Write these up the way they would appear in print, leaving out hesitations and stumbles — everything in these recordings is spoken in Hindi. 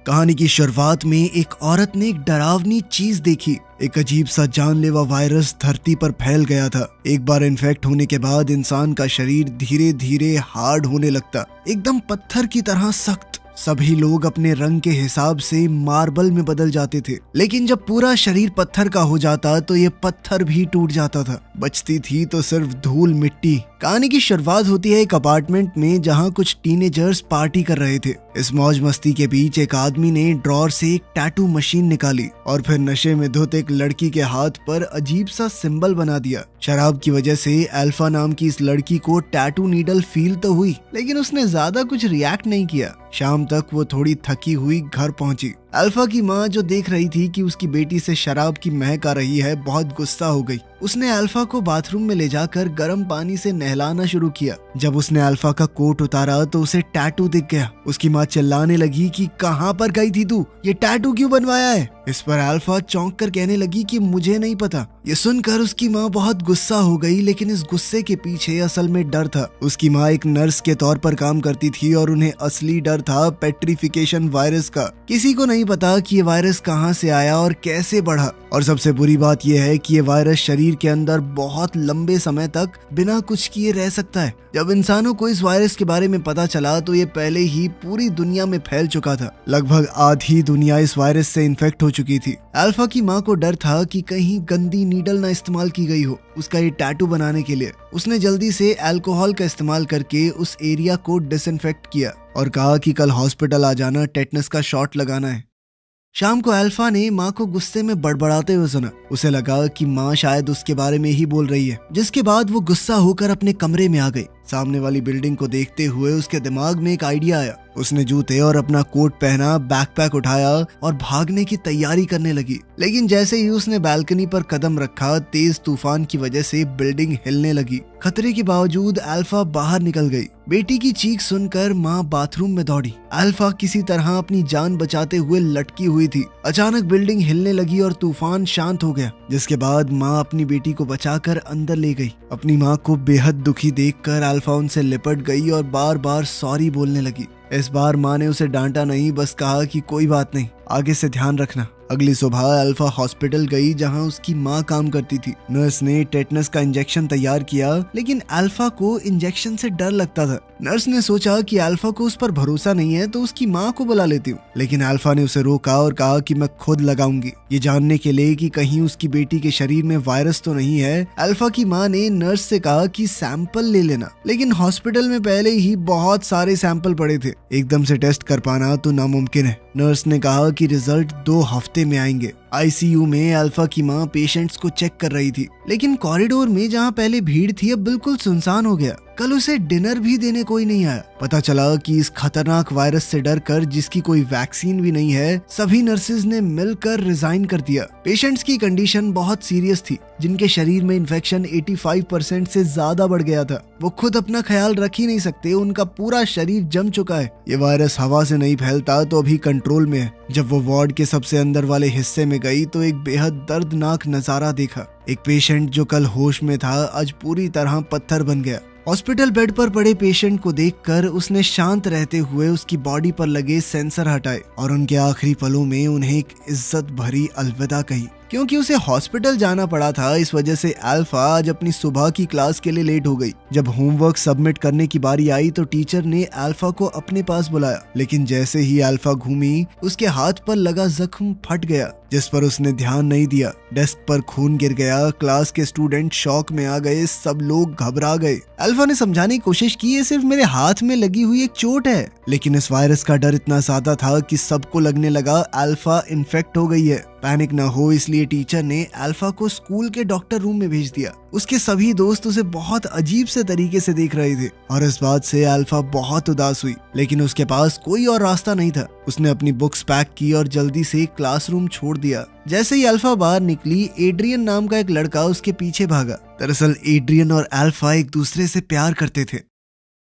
कहानी की शुरुआत में एक औरत ने एक डरावनी चीज देखी। एक अजीब सा जानलेवा वायरस धरती पर फैल गया था। एक बार इन्फेक्ट होने के बाद इंसान का शरीर धीरे धीरे हार्ड होने लगता, एकदम पत्थर की तरह सख्त। सभी लोग अपने रंग के हिसाब से मार्बल में बदल जाते थे, लेकिन जब पूरा शरीर पत्थर का हो जाता तो ये पत्थर भी टूट जाता था। बचती थी तो सिर्फ धूल मिट्टी। कहानी की शुरुआत होती है एक अपार्टमेंट में जहां कुछ टीनेजर्स पार्टी कर रहे थे। इस मौज मस्ती के बीच एक आदमी ने ड्रॉर से एक टैटू मशीन निकाली और फिर नशे में धुत एक लड़की के हाथ पर अजीब सा सिंबल बना दिया। शराब की वजह से अल्फा नाम की इस लड़की को टैटू नीडल फील तो हुई, लेकिन उसने ज्यादा कुछ रिएक्ट नहीं किया। शाम तक वो थोड़ी थकी हुई घर पहुंची। अल्फा की माँ जो देख रही थी कि उसकी बेटी से शराब की महक आ रही है, बहुत गुस्सा हो गई। उसने अल्फा को बाथरूम में ले जाकर गर्म पानी से नहलाना शुरू किया। जब उसने अल्फा का कोट उतारा तो उसे टैटू दिख गया। उसकी माँ चिल्लाने लगी कि कहाँ पर गई थी तू, ये टैटू क्यों बनवाया है। इस पर अल्फा चौंक कर कहने लगी कि मुझे नहीं पता। ये सुनकर उसकी माँ बहुत गुस्सा हो गई, लेकिन इस गुस्से के पीछे असल में डर था। उसकी माँ एक नर्स के तौर पर काम करती थी और उन्हें असली डर था पेट्रिफिकेशन वायरस का। किसी को नहीं पता कि ये वायरस कहाँ से आया और कैसे बढ़ा, और सबसे बुरी बात यह है कि ये वायरस शरीर के अंदर बहुत लंबे समय तक बिना कुछ किए रह सकता है। जब इंसानों को इस वायरस के बारे में पता चला तो ये पहले ही पूरी दुनिया में फैल चुका था। लगभग आधी दुनिया इस वायरस से इन्फेक्ट हो चुकी थी। अल्फा की माँ को डर था कि कहीं गंदी नीडल ना इस्तेमाल की गई हो उसका ये टैटू बनाने के लिए। उसने जल्दी से अल्कोहल का इस्तेमाल करके उस एरिया को डिसइंफेक्ट किया और कहा कि कल हॉस्पिटल आ जाना, टेटनस का शॉट लगाना है। शाम को अल्फा ने माँ को गुस्से में बड़बड़ाते हुए सुना। उसे लगा कि माँ शायद उसके बारे में ही बोल रही है, जिसके बाद वो गुस्सा होकर अपने कमरे में आ गई। सामने वाली बिल्डिंग को देखते हुए उसके दिमाग में एक आइडिया आया। उसने जूते और अपना कोट पहना, बैकपैक उठाया और भागने की तैयारी करने लगी। लेकिन जैसे ही उसने बालकनी पर कदम रखा, तेज तूफान की वजह से बिल्डिंग हिलने लगी। खतरे के बावजूद अल्फा बाहर निकल गई। बेटी की चीख सुनकर माँ बाथरूम में दौड़ी। अल्फा किसी तरह अपनी जान बचाते हुए लटकी हुई थी। अचानक बिल्डिंग हिलने लगी और तूफान शांत हो गया, जिसके बाद माँ अपनी बेटी को बचाकर अंदर ले गई। अपनी माँ को बेहद दुखी देखकर अल्फा उनसे लिपट गई और बार बार सॉरी बोलने लगी। इस बार माँ ने उसे डांटा नहीं, बस कहा कि कोई बात नहीं, आगे से ध्यान रखना। अगली सुबह अल्फा हॉस्पिटल गई जहां उसकी माँ काम करती थी। नर्स ने टेटनस का इंजेक्शन तैयार किया, लेकिन अल्फा को इंजेक्शन से डर लगता था। नर्स ने सोचा कि अल्फा को उस पर भरोसा नहीं है तो उसकी माँ को बुला लेती हूँ, लेकिन अल्फा ने उसे रोका और कहा कि मैं खुद लगाऊंगी, ये जानने के लिए कि कहीं उसकी बेटी के शरीर में वायरस तो नहीं है। अल्फा की माँ ने नर्स से कहा कि सैंपल ले लेना, लेकिन हॉस्पिटल में पहले ही बहुत सारे सैंपल पड़े थे, एकदम से टेस्ट कर पाना तो नामुमकिन है। नर्स ने कहा कि रिजल्ट 2 हफ्ते में आएंगे। आईसीयू में अल्फा की माँ पेशेंट्स को चेक कर रही थी, लेकिन कॉरिडोर में जहाँ पहले भीड़ थी अब बिल्कुल सुनसान हो गया। कल उसे डिनर भी देने कोई नहीं आया। पता चला कि इस खतरनाक वायरस से डरकर, जिसकी कोई वैक्सीन भी नहीं है, सभी नर्सेज ने मिलकर रिजाइन कर दिया। पेशेंट्स की कंडीशन बहुत सीरियस थी, जिनके शरीर में इन्फेक्शन 85% से ज्यादा बढ़ गया था। वो खुद अपना ख्याल रख ही नहीं सकते, उनका पूरा शरीर जम चुका है। ये वायरस हवा से नहीं फैलता तो अभी कंट्रोल में है। जब वो वार्ड के सबसे अंदर वाले हिस्से में गई तो एक बेहद दर्दनाक नजारा देखा। एक पेशेंट जो कल होश में था आज पूरी तरह पत्थर बन गया। हॉस्पिटल बेड पर पड़े पेशेंट को देखकर उसने शांत रहते हुए उसकी बॉडी पर लगे सेंसर हटाए और उनके आखिरी पलों में उन्हें एक इज्जत भरी अलविदा कही। क्योंकि उसे हॉस्पिटल जाना पड़ा था, इस वजह से अल्फा आज अपनी सुबह की क्लास के लिए लेट हो गई। जब होमवर्क सबमिट करने की बारी आई तो टीचर ने अल्फा को अपने पास बुलाया, लेकिन जैसे ही अल्फा घूमी उसके हाथ पर लगा जख्म फट गया, जिस पर उसने ध्यान नहीं दिया। डेस्क पर खून गिर गया। क्लास के स्टूडेंट शॉक में आ गए, सब लोग घबरा गए। अल्फा ने समझाने की कोशिश की, ये सिर्फ मेरे हाथ में लगी हुई एक चोट है, लेकिन इस वायरस का डर इतना ज्यादा था कि सबको लगने लगा अल्फा इन्फेक्ट हो गई है। पैनिक न हो इसलिए टीचर ने अल्फा को स्कूल के डॉक्टर रूम में भेज दिया। उसके सभी दोस्त उसे बहुत अजीब से तरीके से देख रहे थे और इस बात से अल्फा बहुत उदास हुई, लेकिन उसके पास कोई और रास्ता नहीं था। उसने अपनी बुक्स पैक की और जल्दी से क्लासरूम छोड़ दिया। जैसे ही अल्फा बाहर निकली, एड्रियन नाम का एक लड़का उसके पीछे भागा। दरअसल एड्रियन और अल्फा एक दूसरे से प्यार करते थे।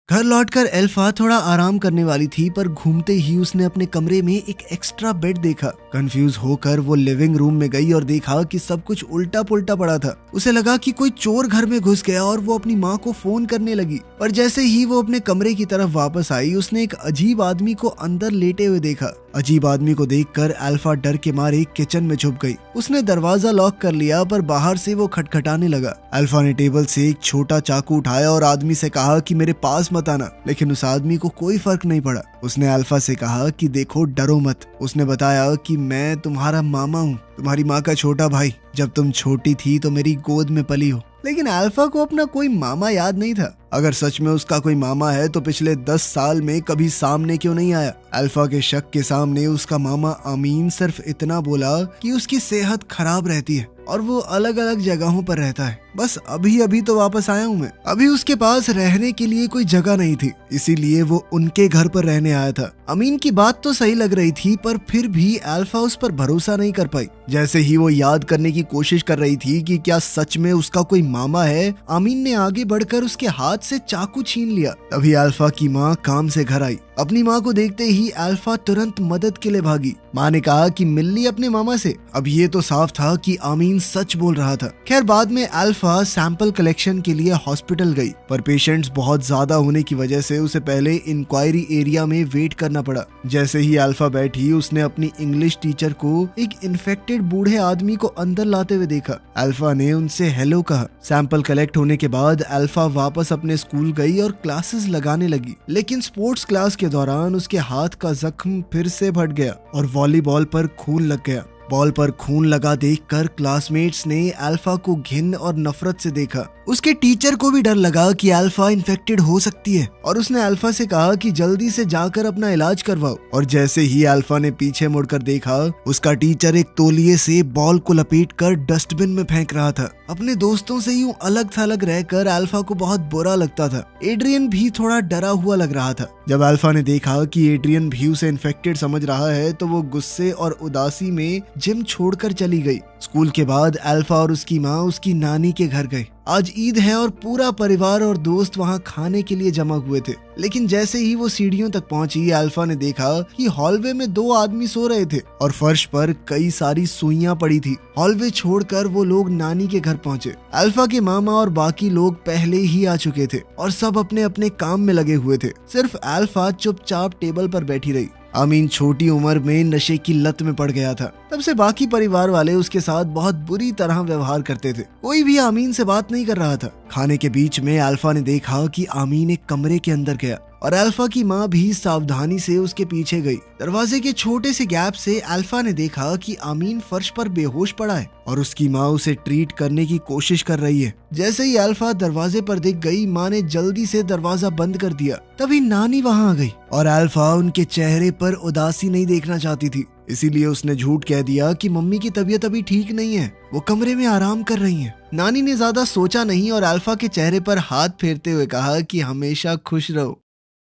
घर लौटकर अल्फा थोड़ा आराम करने वाली थी, पर घूमते ही उसने अपने कमरे में एक एक्स्ट्रा बेड देखा। कंफ्यूज होकर वो लिविंग रूम में गई और देखा कि सब कुछ उल्टा पुल्टा पड़ा था। उसे लगा कि कोई चोर घर में घुस गया और वो अपनी माँ को फोन करने लगी। पर जैसे ही वो अपने कमरे की तरफ वापस आई, उसने एक अजीब आदमी को अंदर लेटे हुए देखा। अजीब आदमी को देखकर अल्फा डर के मारे किचन में छुप गई। उसने दरवाजा लॉक कर लिया, पर बाहर से वो खटखटाने लगा। अल्फा ने टेबल से एक छोटा चाकू उठाया और आदमी से कहा कि मेरे पास मत आना, लेकिन उस आदमी को कोई फर्क नहीं पड़ा। उसने अल्फा से कहा कि देखो, डरो मत। उसने बताया कि मैं तुम्हारा मामा हूँ, तुम्हारी माँ का छोटा भाई। जब तुम छोटी थी तो मेरी गोद में पली हो। लेकिन अल्फा को अपना कोई मामा याद नहीं था। अगर सच में उसका कोई मामा है तो पिछले 10 साल में कभी सामने क्यों नहीं आया? अल्फा के शक के सामने उसका मामा अमीन सिर्फ इतना बोला कि उसकी सेहत खराब रहती है और वो अलग अलग जगहों पर रहता है। बस अभी अभी तो वापस आया हूँ मैं। अभी उसके पास रहने के लिए कोई जगह नहीं थी, इसीलिए वो उनके घर पर रहने आया था। अमीन की बात तो सही लग रही थी, पर फिर भी अल्फा उस पर भरोसा नहीं कर पाई। जैसे ही वो याद करने की कोशिश कर रही थी कि क्या सच में उसका कोई मामा है, अमीन ने आगे बढ़कर उसके हाथ से चाकू छीन लिया। तभी अल्फा की माँ काम से घर आई। अपनी माँ को देखते ही अल्फा तुरंत मदद के लिए भागी। माँ ने कहा कि मिल ली अपने मामा से। अब ये तो साफ था कि अमीन सच बोल रहा था। खैर, बाद में अल्फा सैंपल कलेक्शन के लिए हॉस्पिटल गई, पर पेशेंट्स बहुत ज्यादा होने की वजह से उसे पहले इंक्वायरी एरिया में वेट करना पड़ा। जैसे ही अल्फा बैठी, उसने अपनी इंग्लिश टीचर को एक इन्फेक्टेड बूढ़े आदमी को अंदर लाते हुए देखा। अल्फा ने उनसे हेलो कहा। सैंपल कलेक्ट होने के बाद अल्फा वापस अपने स्कूल गई और क्लासेस लगाने लगी। लेकिन स्पोर्ट्स क्लास के दौरान उसके हाथ का जख्म फिर से फट गया और वॉलीबॉल पर खून लग गया। बॉल पर खून लगा देखकर क्लासमेट्स ने अल्फा को घिन और नफरत से देखा। उसके टीचर को भी डर लगा कि अल्फा इन्फेक्टेड हो सकती है और उसने अल्फा से कहा कि जल्दी से जाकर अपना इलाज करवाओ। और जैसे ही अल्फा ने पीछे मुड़कर देखा, उसका टीचर एक तौलिए से बॉल को लपेटकर डस्टबिन में फेंक रहा था। अपने दोस्तों से यूं अलग थलग रहकर अल्फा को बहुत बुरा लगता था। एड्रियन भी थोड़ा डरा हुआ लग रहा था। जब अल्फा ने देखा कि एड्रियन भी उसे इन्फेक्टेड समझ रहा है, तो वो गुस्से और उदासी में जिम छोड़कर चली गई। स्कूल के बाद अल्फा और उसकी माँ उसकी नानी के घर गए। आज ईद है और पूरा परिवार और दोस्त वहाँ खाने के लिए जमा हुए थे। लेकिन जैसे ही वो सीढ़ियों तक पहुंची, अल्फा ने देखा कि हॉलवे में 2 आदमी सो रहे थे और फर्श पर कई सारी सुइयां पड़ी थी। हॉलवे छोड़कर वो लोग नानी के घर पहुंचे। अल्फा के मामा और बाकी लोग पहले ही आ चुके थे और सब अपने अपने काम में लगे हुए थे। सिर्फ अल्फा चुपचाप टेबल पर बैठी रही। अमीन छोटी उम्र में नशे की लत में पड़ गया था। तब से बाकी परिवार वाले उसके साथ बहुत बुरी तरह व्यवहार करते थे। कोई भी अमीन से बात नहीं कर रहा था। खाने के बीच में अल्फा ने देखा कि अमीन एक कमरे के अंदर गया और अल्फा की माँ भी सावधानी से उसके पीछे गई। दरवाजे के छोटे से गैप से अल्फा ने देखा कि अमीन फर्श पर बेहोश पड़ा है और उसकी माँ उसे ट्रीट करने की कोशिश कर रही है। जैसे ही अल्फा दरवाजे पर दिख गई, माँ ने जल्दी से दरवाजा बंद कर दिया। तभी नानी वहाँ आ गई और अल्फा उनके चेहरे पर उदासी नहीं देखना चाहती थी, इसीलिए उसने झूठ कह दिया कि मम्मी की तबीयत अभी ठीक नहीं है, वो कमरे में आराम कर रही हैं। नानी ने ज्यादा सोचा नहीं और अल्फा के चेहरे पर हाथ फेरते हुए कहा कि हमेशा खुश रहो।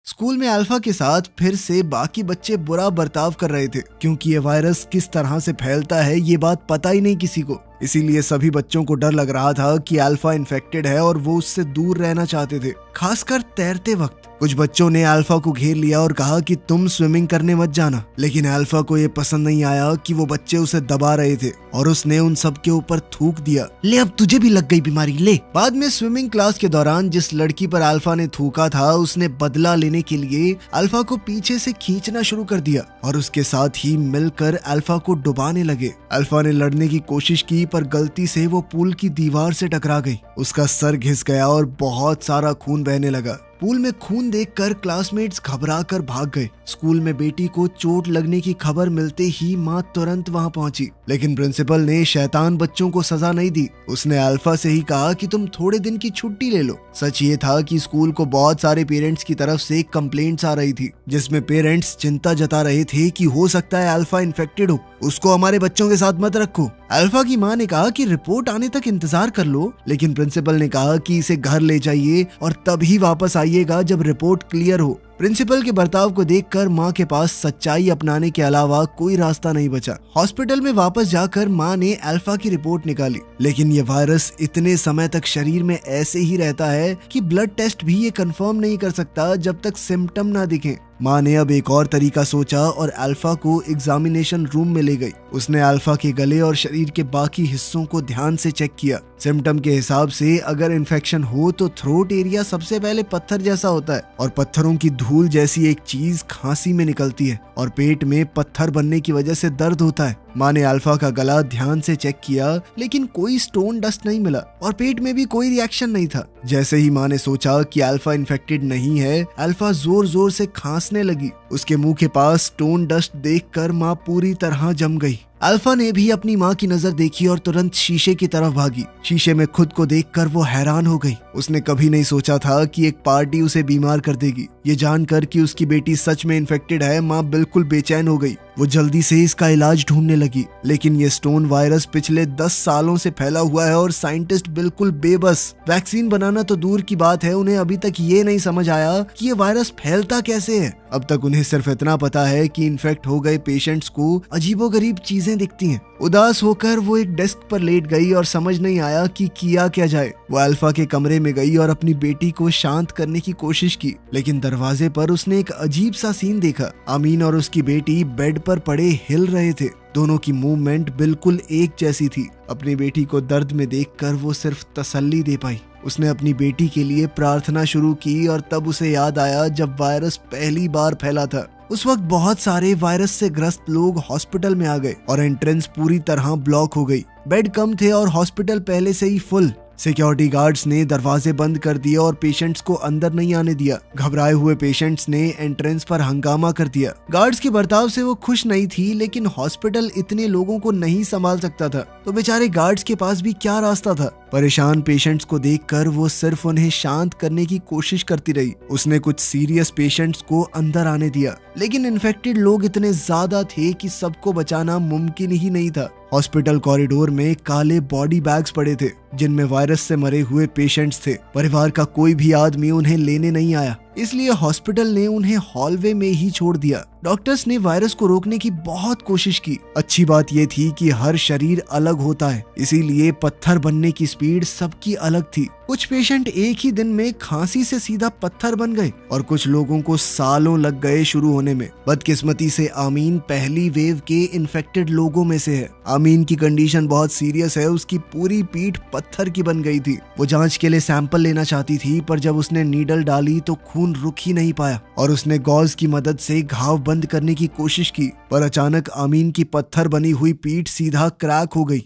स्कूल में अल्फा के साथ फिर से बाकी बच्चे बुरा बर्ताव कर रहे थे, क्योंकि ये वायरस किस तरह से फैलता है ये बात पता ही नहीं किसी को। इसीलिए सभी बच्चों को डर लग रहा था कि अल्फा इन्फेक्टेड है और वो उससे दूर रहना चाहते थे, खासकर तैरते वक्त। कुछ बच्चों ने अल्फा को घेर लिया और कहा कि तुम स्विमिंग करने मत जाना, लेकिन अल्फा को ये पसंद नहीं आया कि वो बच्चे उसे दबा रहे थे और उसने उन सब के ऊपर थूक दिया, ले अब तुझे भी लग गई बीमारी, ले। बाद में स्विमिंग क्लास के दौरान जिस लड़की पर अल्फा ने थूका था, उसने बदला लेने के लिए अल्फा को पीछे से खींचना शुरू कर दिया और उसके साथ ही मिलकर अल्फा को डुबाने लगे। अल्फा ने लड़ने की कोशिश की, पर गलती से वो पूल की दीवार से टकरा गई। उसका सर घिस गया और बहुत सारा खून बहने लगा। पूल में खून देखकर क्लासमेट्स घबराकर भाग गए। स्कूल में बेटी को चोट लगने की खबर मिलते ही माँ तुरंत वहाँ पहुंची, लेकिन प्रिंसिपल ने शैतान बच्चों को सजा नहीं दी। उसने अल्फा से ही कहा कि तुम थोड़े दिन की छुट्टी ले लो। सच ये था कि स्कूल को बहुत सारे पेरेंट्स की तरफ से कंप्लेंट्स आ रही थी, जिसमें पेरेंट्स चिंता जता रहे थे कि हो सकता है अल्फा इन्फेक्टेड हो, उसको हमारे बच्चों के साथ मत रखो। अल्फा की माँ ने कहा कि रिपोर्ट आने तक इंतजार कर लो, लेकिन प्रिंसिपल ने कहा कि इसे घर ले जाइए और तभी वापस आइएगा जब रिपोर्ट क्लियर हो। प्रिंसिपल के बर्ताव को देखकर माँ के पास सच्चाई अपनाने के अलावा कोई रास्ता नहीं बचा। हॉस्पिटल में वापस जाकर माँ ने अल्फा की रिपोर्ट निकाली, लेकिन ये वायरस इतने समय तक शरीर में ऐसे ही रहता है कि ब्लड टेस्ट भी ये कंफर्म नहीं कर सकता जब तक सिम्टम ना दिखें। माँ ने अब एक और तरीका सोचा और अल्फा को एग्जामिनेशन रूम में ले गई। उसने अल्फा के गले और शरीर के बाकी हिस्सों को ध्यान से चेक किया। सिम्टम के हिसाब से अगर इन्फेक्शन हो तो थ्रोट एरिया सबसे पहले पत्थर जैसा होता है और पत्थरों की धूल जैसी एक चीज खांसी में निकलती है और पेट में पत्थर बनने की वजह से दर्द होता है। माँ ने अल्फा का गला ध्यान से चेक किया लेकिन कोई स्टोन डस्ट नहीं मिला और पेट में भी कोई रिएक्शन नहीं था। जैसे ही माँ ने सोचा कि अल्फा इन्फेक्टेड नहीं है, अल्फा जोर जोर से खांसने लगी। उसके मुंह के पास स्टोन डस्ट देखकर माँ पूरी तरह जम गई। अल्फा ने भी अपनी माँ की नजर देखी और तुरंत शीशे की तरफ भागी। शीशे में खुद को देखकर वो हैरान हो गई। उसने कभी नहीं सोचा था कि एक पार्टी उसे बीमार कर देगी। ये जानकर कि उसकी बेटी सच में इन्फेक्टेड है, माँ बिल्कुल बेचैन हो गई। वो जल्दी से इसका इलाज ढूंढने लगी, लेकिन ये स्टोन वायरस पिछले 10 सालों से फैला हुआ है और साइंटिस्ट बिल्कुल बेबस। वैक्सीन बनाना तो दूर की बात है, उन्हें अभी तक ये नहीं समझ आया कि ये वायरस फैलता कैसे है। अब तक उन्हें सिर्फ इतना पता है कि इन्फेक्ट हो गए पेशेंट्स को अजीबोगरीब चीजें दिखती हैं। उदास होकर वो एक डेस्क पर लेट गई और समझ नहीं आया कि किया क्या जाए। वो अल्फा के कमरे में गई और अपनी बेटी को शांत करने की कोशिश की, लेकिन दरवाजे पर उसने एक अजीब सा सीन देखा। आमीन और उसकी बेटी बेड पर पड़े हिल रहे थे। दोनों की मूवमेंट बिल्कुल एक जैसी थी। अपनी बेटी को दर्द में देखकर वो सिर्फ तसल्ली दे पाई। उसने अपनी बेटी के लिए प्रार्थना शुरू की और तब उसे याद आया जब वायरस पहली बार फैला था। उस वक्त बहुत सारे वायरस से ग्रस्त लोग हॉस्पिटल में आ गए और एंट्रेंस पूरी तरह ब्लॉक हो गई। बेड कम थे और हॉस्पिटल पहले से ही फुल। सिक्योरिटी गार्ड्स ने दरवाजे बंद कर दिए और पेशेंट्स को अंदर नहीं आने दिया। घबराए हुए पेशेंट्स ने एंट्रेंस पर हंगामा कर दिया। गार्ड्स के बर्ताव से वो खुश नहीं थी, लेकिन हॉस्पिटल इतने लोगों को नहीं संभाल सकता था, तो बेचारे गार्ड्स के पास भी क्या रास्ता था। परेशान पेशेंट्स को देखकर वो सिर्फ उन्हें शांत करने की कोशिश करती रही। उसने कुछ सीरियस पेशेंट्स को अंदर आने दिया, लेकिन इन्फेक्टेड लोग इतने ज्यादा थे कि सबको बचाना मुमकिन ही नहीं था। हॉस्पिटल कॉरिडोर में काले बॉडी बैग्स पड़े थे जिनमें वायरस से मरे हुए पेशेंट्स थे। परिवार का कोई भी आदमी उन्हें लेने नहीं आया, इसलिए हॉस्पिटल ने उन्हें हॉलवे में ही छोड़ दिया। डॉक्टर्स ने वायरस को रोकने की बहुत कोशिश की। अच्छी बात यह थी कि हर शरीर अलग होता है, इसीलिए पत्थर बनने की स्पीड सबकी अलग थी। कुछ पेशेंट एक ही दिन में खांसी से सीधा पत्थर बन गए और कुछ लोगों को सालों लग गए शुरू होने में। बदकिस्मती से आमीन पहली वेव के इन्फेक्टेड लोगों में से है। आमीन की कंडीशन बहुत सीरियस है, उसकी पूरी पीठ पत्थर की बन गई थी। वो जांच के लिए सैंपल लेना चाहती थी, पर जब उसने नीडल डाली तो खून रुक ही नहीं पाया और उसने गॉज की मदद से घाव बंद करने की कोशिश की, पर अचानक आमीन की पत्थर बनी हुई पीठ सीधा क्रैक हो गई।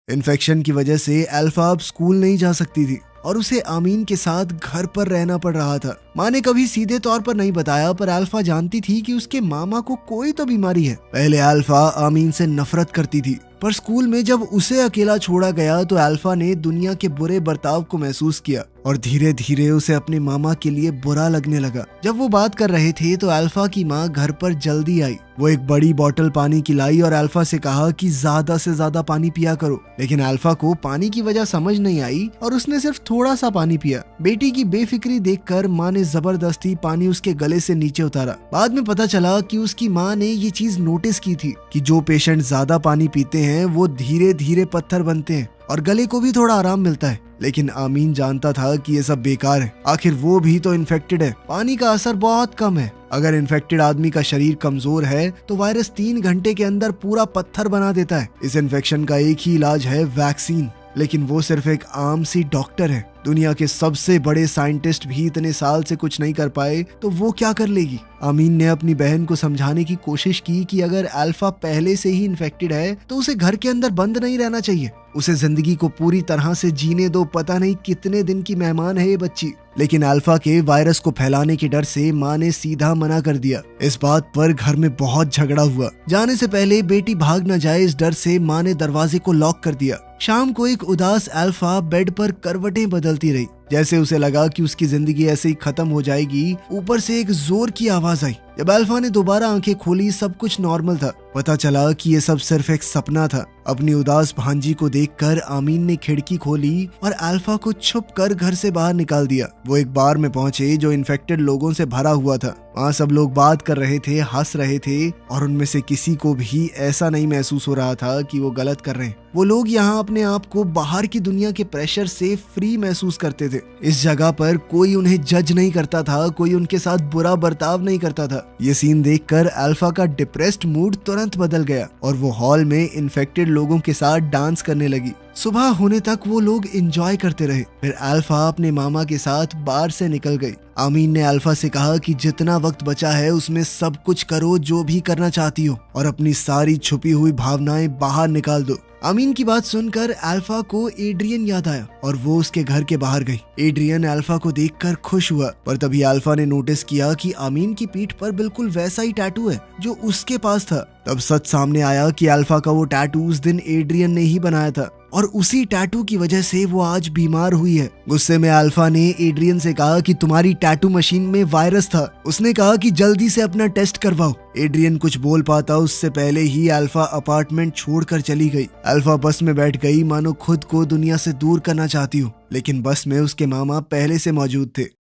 इन्फेक्शन की वजह से अल्फा अब स्कूल नहीं जा सकती थी और उसे आमीन के साथ घर पर रहना पड़ रहा था। माँ ने कभी सीधे तौर पर नहीं बताया, पर अल्फा जानती थी कि उसके मामा को कोई तो बीमारी है। पहले अल्फा आमीन से नफरत करती थी, पर स्कूल में जब उसे अकेला छोड़ा गया तो अल्फा ने दुनिया के बुरे बर्ताव को महसूस किया और धीरे धीरे उसे अपने मामा के लिए बुरा लगने लगा। जब वो बात कर रहे थे तो अल्फा की माँ घर पर जल्दी आई। वो एक बड़ी बोतल पानी की लाई और अल्फा से कहा कि ज्यादा से ज्यादा पानी पिया करो, लेकिन अल्फा को पानी की वजह समझ नहीं आई और उसने सिर्फ थोड़ा सा पानी पिया। बेटी की बेफिक्री देखकर माँ ने जबरदस्ती पानी उसके गले से नीचे उतारा। बाद में पता चला कि उसकी माँ ने ये चीज नोटिस की थी कि जो पेशेंट ज्यादा पानी पीते हैं वो धीरे धीरे पत्थर बनते हैं और गले को भी थोड़ा आराम मिलता है। लेकिन आमीन जानता था कि ये सब बेकार है, आखिर वो भी तो इन्फेक्टेड है। पानी का असर बहुत कम है। अगर इन्फेक्टेड आदमी का शरीर कमजोर है तो वायरस 3 घंटे के अंदर पूरा पत्थर बना देता है। इस इन्फेक्शन का एक ही इलाज है, वैक्सीन, लेकिन वो सिर्फ एक आम सी डॉक्टर है। दुनिया के सबसे बड़े साइंटिस्ट भी इतने साल से कुछ नहीं कर पाए तो वो क्या कर लेगी। आमीन ने अपनी बहन को समझाने की कोशिश की कि अगर अल्फा पहले से ही इन्फेक्टेड है तो उसे घर के अंदर बंद नहीं रहना चाहिए, उसे जिंदगी को पूरी तरह से जीने दो। पता नहीं कितने दिन की मेहमान है ये बच्ची। लेकिन अल्फा के वायरस को फैलाने के डर से माँ ने सीधा मना कर दिया। इस बात पर घर में बहुत झगड़ा हुआ। जाने से पहले बेटी भाग न जाए, इस डर से माँ ने दरवाजे को लॉक कर दिया। शाम को एक उदास अल्फा बेड पर करवटें बदलती रही, जैसे उसे लगा कि उसकी जिंदगी ऐसे ही खत्म हो जाएगी। ऊपर से एक जोर की आवाज आई। जब अल्फा ने दोबारा आंखें खोली सब कुछ नॉर्मल था। पता चला कि ये सब सिर्फ एक सपना था। अपनी उदास भांजी को देखकर आमीन ने खिड़की खोली और अल्फा को छुप कर घर से बाहर निकाल दिया। वो एक बार में पहुंचे जो इन्फेक्टेड लोगों से भरा हुआ था। वहाँ सब लोग बात कर रहे थे, हंस रहे थे और उनमें से किसी को भी ऐसा नहीं महसूस हो रहा था कि वो गलत कर रहे हैं। वो लोग यहाँ अपने आप को बाहर की दुनिया के प्रेशर से फ्री महसूस करते थे। इस जगह पर कोई उन्हें जज नहीं करता था, कोई उनके साथ बुरा बर्ताव नहीं करता था। ये सीन देखकर अल्फा का डिप्रेस्ड मूड तुरंत बदल गया और वो हॉल में इन्फेक्टेड लोगों के साथ डांस करने लगी। सुबह होने तक वो लोग एंजॉय करते रहे। फिर अल्फा अपने मामा के साथ बार से निकल गई। आमीन ने अल्फा से कहा कि जितना वक्त बचा है उसमें सब कुछ करो जो भी करना चाहती हो और अपनी सारी छुपी हुई भावनाएं बाहर निकाल दो। आमीन की बात सुनकर अल्फा को एड्रियन याद आया और वो उसके घर के बाहर गई। एड्रियन अल्फा को देखकर खुश हुआ, पर तभी अल्फा ने नोटिस किया कि आमीन की पीठ पर बिल्कुल वैसा ही टैटू है जो उसके पास था। तब सच सामने आया कि अल्फा का वो टैटू उस दिन एड्रियन ने ही बनाया था और उसी टैटू की वजह से वो आज बीमार हुई है। गुस्से में अल्फा ने एड्रियन से कहा कि तुम्हारी टैटू मशीन में वायरस था। उसने कहा कि जल्दी से अपना टेस्ट करवाओ। एड्रियन कुछ बोल पाता उससे पहले ही अल्फा अपार्टमेंट छोड़कर चली गई। अल्फा बस में बैठ गई मानो खुद को दुनिया से दूर करना चाहती हो, लेकिन बस में उसके मामा पहले से मौजूद थे।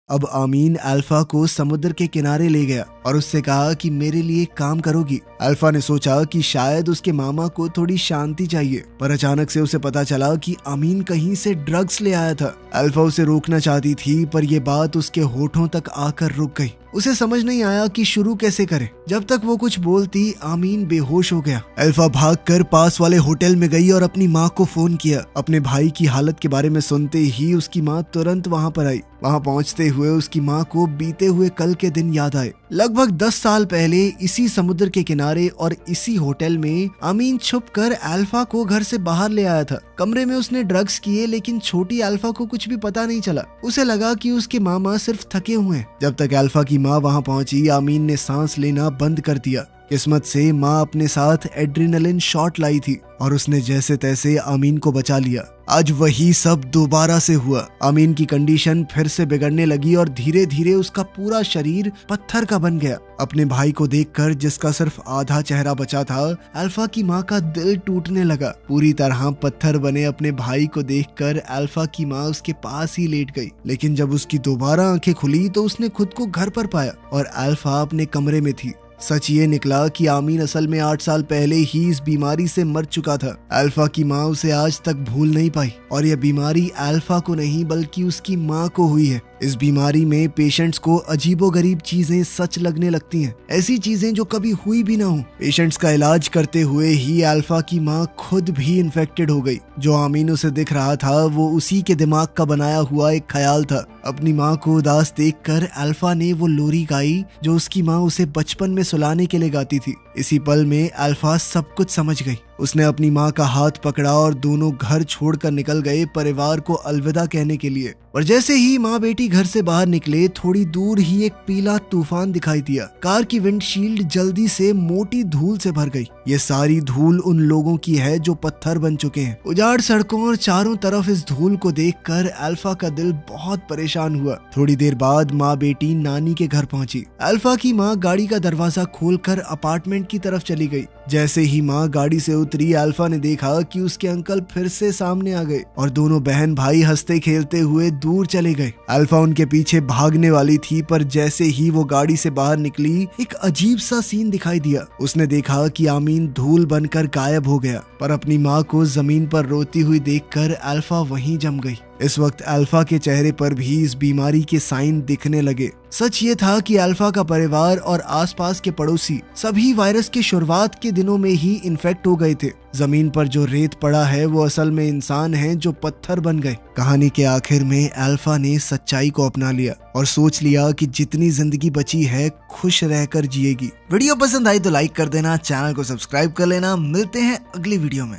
अब आमीन अल्फा को समुद्र के किनारे ले गया और उससे कहा कि मेरे लिए काम करोगी। अल्फा ने सोचा कि शायद उसके मामा को थोड़ी शांति चाहिए, पर अचानक से उसे पता चला कि आमीन कहीं से ड्रग्स ले आया था। अल्फा उसे रोकना चाहती थी, पर यह बात उसके होठों तक आकर रुक गई। उसे समझ नहीं आया कि शुरू कैसे करे। जब तक वो कुछ बोलती आमीन बेहोश हो गया। अल्फा भागकर पास वाले होटल में गई और अपनी माँ को फोन किया। अपने भाई की हालत के बारे में सुनते ही उसकी माँ तुरंत वहाँ पर आई। वहाँ पहुँचते हुए उसकी माँ को बीते हुए कल के दिन याद आए। लगभग 10 साल पहले इसी समुद्र के किनारे और इसी होटल में आमीन छुपकर अल्फा को घर से बाहर ले आया था। कमरे में उसने ड्रग्स किए, लेकिन छोटी अल्फा को कुछ भी पता नहीं चला। उसे लगा कि उसके मामा सिर्फ थके हुए हैं। जब तक अल्फा की माँ वहाँ पहुंची, आमीन ने सांस लेना बंद कर दिया। किस्मत से माँ अपने साथ एड्रेनलिन शॉट लाई थी और उसने जैसे तैसे आमीन को बचा लिया। आज वही सब दोबारा से हुआ। आमीन की कंडीशन फिर से बिगड़ने लगी और धीरे धीरे उसका पूरा शरीर पत्थर का बन गया। अपने भाई को देखकर, जिसका सिर्फ आधा चेहरा बचा था, अल्फा की माँ का दिल टूटने लगा। पूरी तरह पत्थर बने अपने भाई को देखकर अल्फा की माँ उसके पास ही लेट गई। लेकिन जब उसकी दोबारा आंखें खुली तो उसने खुद को घर पर पाया और अल्फा अपने कमरे में थी। सच ये निकला कि आमीन असल में 8 साल पहले ही इस बीमारी से मर चुका था। अल्फा की माँ उसे आज तक भूल नहीं पाई और यह बीमारी अल्फा को नहीं बल्कि उसकी माँ को हुई है। इस बीमारी में पेशेंट्स को अजीबोगरीब चीजें सच लगने लगती हैं, ऐसी चीजें जो कभी हुई भी ना हो। पेशेंट्स का इलाज करते हुए ही अल्फा की माँ खुद भी इन्फेक्टेड हो गई। जो आमीन उसे दिख रहा था वो उसी के दिमाग का बनाया हुआ एक ख्याल था। अपनी माँ को उदास देखकर अल्फा ने वो लोरी गाई जो उसकी माँ उसे बचपन में सुलाने के लिए गाती थी। इसी पल में अल्फा सब कुछ समझ गई। उसने अपनी माँ का हाथ पकड़ा और दोनों घर छोड़कर निकल गए परिवार को अलविदा कहने के लिए। और जैसे ही माँ बेटी घर से बाहर निकले, थोड़ी दूर ही एक पीला तूफान दिखाई दिया। कार की विंडशील्ड जल्दी से मोटी धूल से भर गई। ये सारी धूल उन लोगों की है जो पत्थर बन चुके हैं। उजाड़ सड़कों और चारों तरफ इस धूल को देखकर अल्फा का दिल बहुत परेशान हुआ। थोड़ी देर बाद माँ बेटी नानी के घर पहुंची। अल्फा की माँ गाड़ी का दरवाजा खोलकर अपार्टमेंट की तरफ चली गई। जैसे ही माँ गाड़ी से उतरी, अल्फा ने देखा कि उसके अंकल फिर से सामने आ गए और दोनों बहन भाई हंसते खेलते हुए दूर चले गए। अल्फा उनके पीछे भागने वाली थी, पर जैसे ही वो गाड़ी से बाहर निकली, एक अजीब सा सीन दिखाई दिया। उसने देखा कि आमीन धूल बनकर गायब हो गया, पर अपनी माँ को जमीन पर रोती हुई देखकर अल्फा वहीं जम गई। इस वक्त अल्फा के चेहरे पर भी इस बीमारी के साइन दिखने लगे। सच ये था कि अल्फा का परिवार और आसपास के पड़ोसी सभी वायरस के शुरुआत के दिनों में ही इन्फेक्ट हो गए थे। जमीन पर जो रेत पड़ा है वो असल में इंसान हैं जो पत्थर बन गए। कहानी के आखिर में अल्फा ने सच्चाई को अपना लिया और सोच लिया कि जितनी जिंदगी बची है खुश रहकर जिएगी। वीडियो पसंद आई तो लाइक कर देना, चैनल को सब्सक्राइब कर लेना। मिलते हैं अगली वीडियो में।